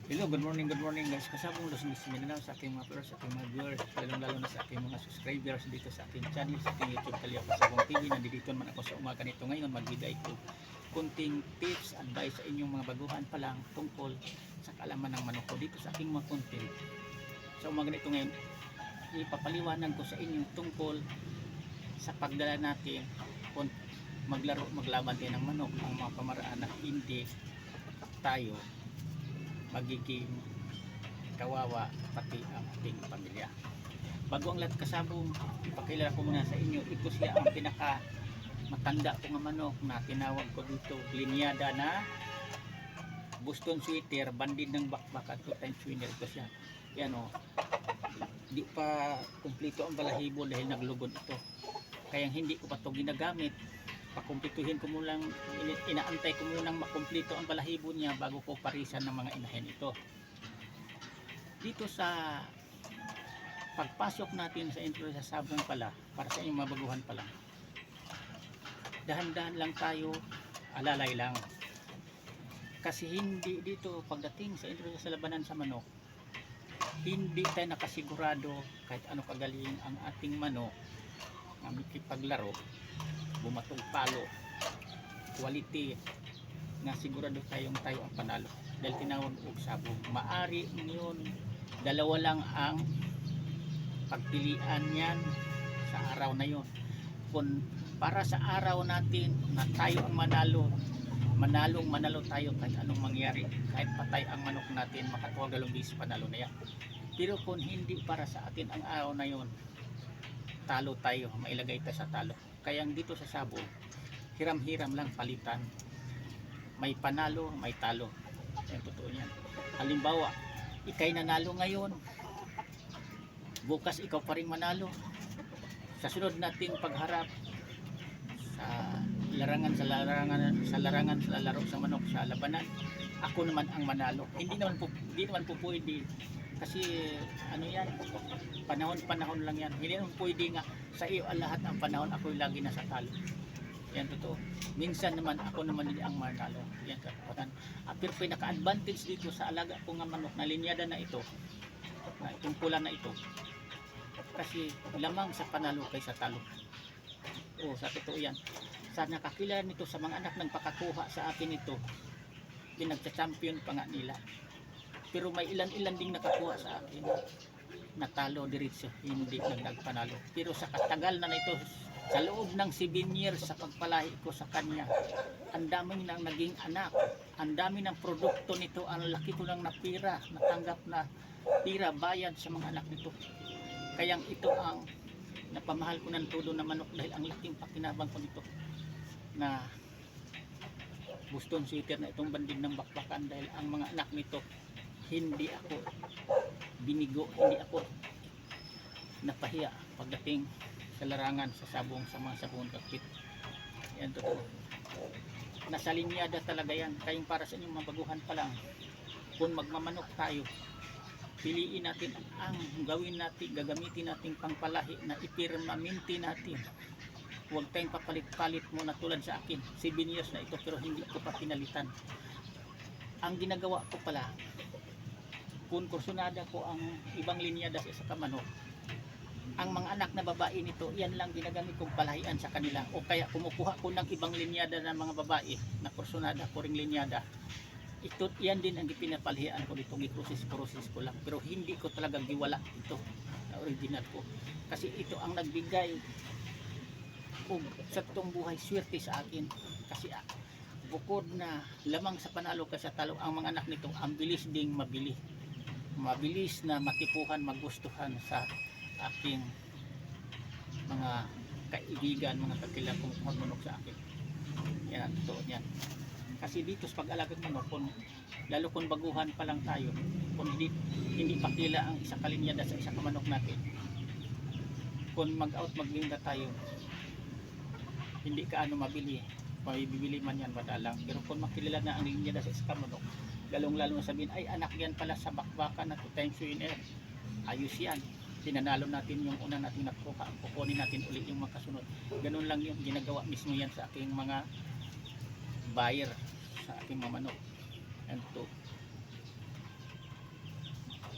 Hello, good morning guys. Kasabong Los Mindanao sa aking mga viewers, sa aking mga viewers, lalo na sa aking mga subscribers dito sa aking channel, sa aking YouTube Kalya Kasabong TV. Nandito naman ako sa umaga nito ngayon, magbigay ko kunting tips, advice sa inyong mga baguhan pa lang tungkol sa kaalaman ng manok ko dito sa aking mga content. Sa umaga nito ngayon, ipapaliwanag ko sa inyo tungkol sa pagdala natin kung maglaro, maglaban din ng manok, ang mga pamaraan na hindi tayo magiging kawawa pati ang ating pamilya. Bago ang lahat kasabong, ipakilala ko muna sa inyo, ito siya ang pinaka matanda ko nga manok na tinawag ko dito, linyada na Boston Sweater, bandid ng bakbak at 2 times winner. Ito siya, yan o, di pa kumpleto ang balahibo dahil naglugod ito, kaya hindi ko pa ito ginagamit. Pakumpletuhin ko munang, inaantay ko munang makumpleto ang balahibo niya bago ko parisan ng mga inahin ito. Dito sa pagpasok natin sa intro sa sabong pala, para sa inyong mabaguhan pa lang, dahan-dahan lang tayo, alalay lang, kasi hindi dito pagdating sa intro sa labanan sa manok, hindi tayo nakasigurado kahit ano kagaling ang ating manok na makipaglaro, bumatong palo, quality na sigurado tayo ang panalo dahil tinawag og sabong. Maari ngayon dalawa lang ang pagpilian niyan sa araw na yon. Kung para sa araw natin na tayo ang manalo tayo kahit anong mangyari, kahit patay ang manok natin, makatuwag 2 beses panalo na yan. Pero kung hindi para sa atin ang araw na yon, talo tayo, mailagay tayo sa talo. Kaya dito sa sabong, hiram-hiram lang palitan, may panalo, may talo. Yan, totoo yan. Halimbawa, ikay nanalo ngayon, bukas ikaw pa rin manalo. Sa sunod nating pagharap sa larangan sa laro sa manok sa labanan, ako naman ang manalo. Hindi naman po pwede, kasi ano yan, panahon lang yan. Hindi naman pwede nga sa iyo ang lahat ang panahon ako lagi nasa talo. Yan totoo. Minsan naman ako naman hindi ang manalo. Yan katotohanan. Pero pinaka-advantage dito sa alaga ko nga manok na linyada na ito, na itong pula na ito, kasi lamang sa panalo kaysa talo. O sa totoo yan. Sa nakakilala nito sa mga anak ng pakakuha sa akin ito, pinagsa-champion pa nga nila. Pero may ilan-ilan ding nakakuha sa akin, natalo diretso, hindi nagpanalo. Pero sa katagal na ito, sa loob ng 7 years sa pagpalahi ko sa kanya, ang dami nang naging anak, ang dami ng produkto nito, ang laki ko lang na pira, natanggap na pira, bayad sa mga anak nito. Kaya ito ang napamahal ko ng todo na manok dahil ang laking pakinabang ko nito na Boston Sweater na itong bandid ng bakbakan, dahil ang mga anak nito, hindi ako binigo, hindi ako napahiya pagdating sa larangan, sa sabong, sa mga sabong kakpit. Yan totoo. Nasa linyada talaga yan. Kayong para sa inyong mabaguhan pa lang, kung magmamanok tayo, piliin natin ang gawin natin, gagamitin natin pangpalahi na ipirmaminti natin. Huwag tayong papalit-palit mo na tulad sa akin. 7 years na ito pero hindi ko pa pinalitan. Ang ginagawa ko pala, kung kursunada ko ang ibang linyada sa isa kamanok, ang mga anak na babae nito, yan lang ginagamit kong palahian sa kanila. O kaya kumukuha ko ng ibang linyada ng mga babae na kursunada ko ring linyada, ito, yan din ang pinapalahian ko dito, i-process ko lang. Pero hindi ko talaga giwala ito na original ko, kasi ito ang nagbigay og sa toong buhay swerte sa akin. Kasi bukod na lamang sa panalo ka sa talo, ang mga anak nito ang bilis ding mabilis na matipuhan, magustuhan sa aking mga kaibigan, mga kakilala kong magmanok sa akin. Yan, totoo yan. Kasi dito sa pag-alagang manok, lalo kung baguhan pa lang tayo, kung hindi pakila ang isang kalinyada sa isang kamanok natin, kung mag-out maglinda tayo, hindi ka mabili, may bibili man yan madalang. Pero kung makilala na ang linyada sa isang kamanok, lalong-lalo na sabihin, ay anak yan pala sa bakbakan na 2 times winner, ayos yan, tinanalo natin yung una natin nakuha, kukunin natin ulit yung makasunod. Ganun lang yung ginagawa mismo yan sa aking mga buyer, sa aking mga manok. And to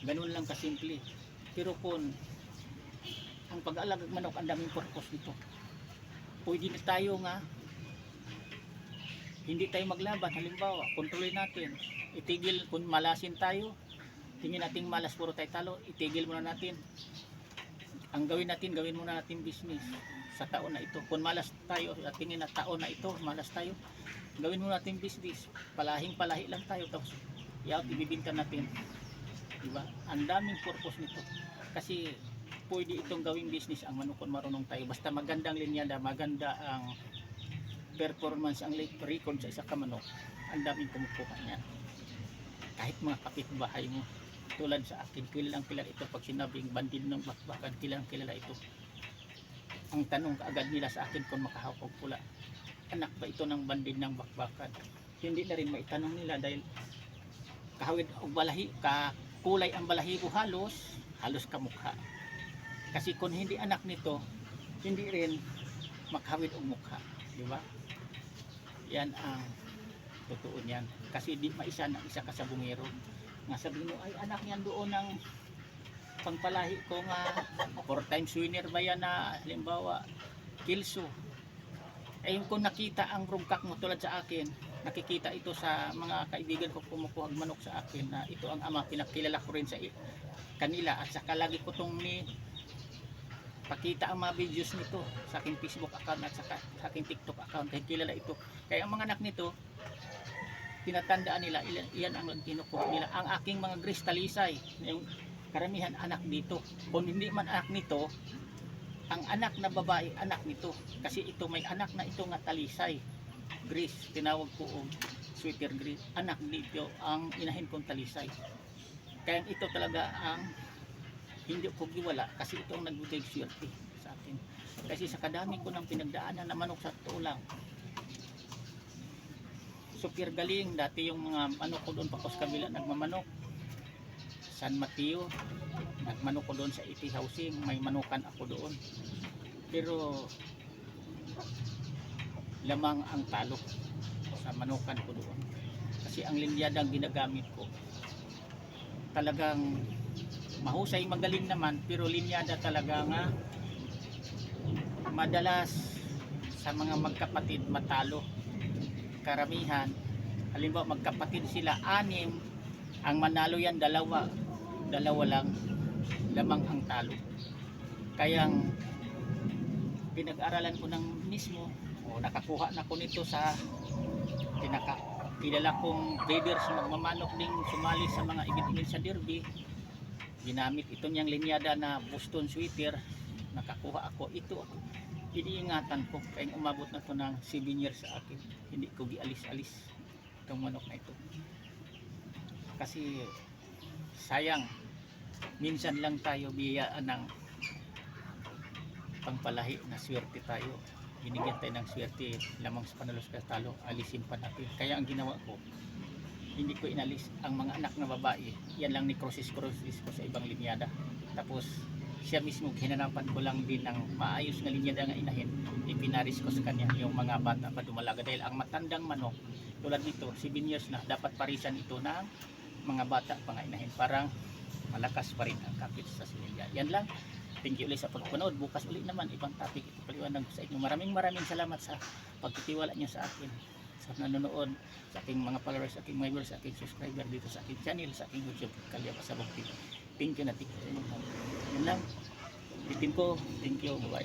Ganun lang kasimple. Pero kung ang pag-aalaga ng manok ang daming purpose nito. Pwede na tayo nga hindi tayo maglaban. Halimbawa, kontrolin natin. Itigil kung malasin tayo. Tingin nating malas puro tayo talo. Itigil muna natin. Ang gawin muna natin business sa taon na ito. Kung malas tayo, at tingin na taon na ito, malas tayo. Gawin muna natin business. Palahi lang tayo. Tapos, ibibinta natin. Diba? Ang daming purpose nito. Kasi pwede itong gawing business ang manok kung marunong tayo. Basta magandang linyada, maganda ang performance, ang record sa isa ka manok. Ang daming kumukuha niyan. Kahit mga kapitbahay mo, tulad sa akin, kilalang kilala ito. Pag sinabing bandid ng bakbakan, kilalang kilala ito. Ang tanong kaagad nila sa akin kung makahawak pula, anak ba ito ng bandid ng bakbakan? Hindi na rin maitanong nila dahil kahawid o balahi, kulay ang balahibo halos kamukha. Kasi kung hindi anak nito, hindi rin makahawid og mukha, di ba? Yan ang totoo niyan. Kasi di maisa na isa ka sa bungero. Nga sabi mo, ay anak niyan doon ng pangpalahi ko nga 4 times winner ba yan na halimbawa kilso. Ay kung nakita ang rungkak mo tulad sa akin, nakikita ito sa mga kaibigan ko kumukuha ng manok sa akin na ito ang ama, pinakilala ko rin sa kanila at saka lagi ko itong pakita ang mga videos nito sa aking Facebook account at saka sa aking TikTok account kaya kilala ito. Kaya ang mga anak nito tinatandaan nila, iyan ang kinukuha nila. Ang aking mga gris talisay, yung karamihan anak dito. Kung hindi man anak nito, ang anak na babae anak nito kasi ito may anak na ito nga talisay gris, tinawag ko o sweater gris, anak dito ang inahin kong talisay. Kaya ito talaga ang hindi ko giwala kasi ito ang nagbigay swerte sa akin. Kasi sa kadami ko ng pinagdaanan na manok sa tulang, super galing. Dati yung mga manok ko doon pakos kabila nagmamanok San Mateo, nagmanok ko doon sa IT housing, may manukan ako doon, pero lamang ang talo sa manukan ko doon kasi ang linyadang ginagamit ko talagang mahusay, magaling naman, pero linyada talaga nga madalas sa mga magkapatid matalo. Karamihan halimbawa magkapatid sila 6, ang manalo yan dalawa lang, lamang ang talo. Kayang pinag-aralan ko ng mismo, nakakuha na ko nito sa kilala kong breeders magmamanok ding sumali sa mga event sa derby. Ginamit ito niyang linyada na Boston sweater, nakakuha ako ito. Iniingatan ko kaya umabot na to ng 7 years sa akin, hindi ko gialis-alis itong manok na ito kasi sayang, minsan lang tayo biyayaan ng pangpalahi na swerte tayo, binigyan tayo ng swerte lamang sa panalos ka talo, alisin pa natin. Kaya ang ginawa ko, hindi ko inalis ang mga anak na babae, yan lang ni crosses ko sa ibang linyada. Tapos siya mismo hinanapan ko lang din ng maayos na linyada nga inahin, ipinaris ko sa kanya yung mga bata pa dumalaga dahil ang matandang manok tulad nito 7 years na, dapat parisan ito ng mga bata pa nga inahin, parang malakas pa rin ang kapit sa similya. Yan lang. Thank you ulit sa pagpanood. Bukas ulit naman ibang topic ito paliwanag sa inyo. Maraming salamat sa pagtitiwala niyo sa akin, sa nanonood, sa aking mga followers, sa aking viewers, sa aking subscriber dito sa aking channel, sa aking YouTube Kalya Pasabog TV. Thank you na thank you. Yan lang. Bitin ko. Thank you. Bye.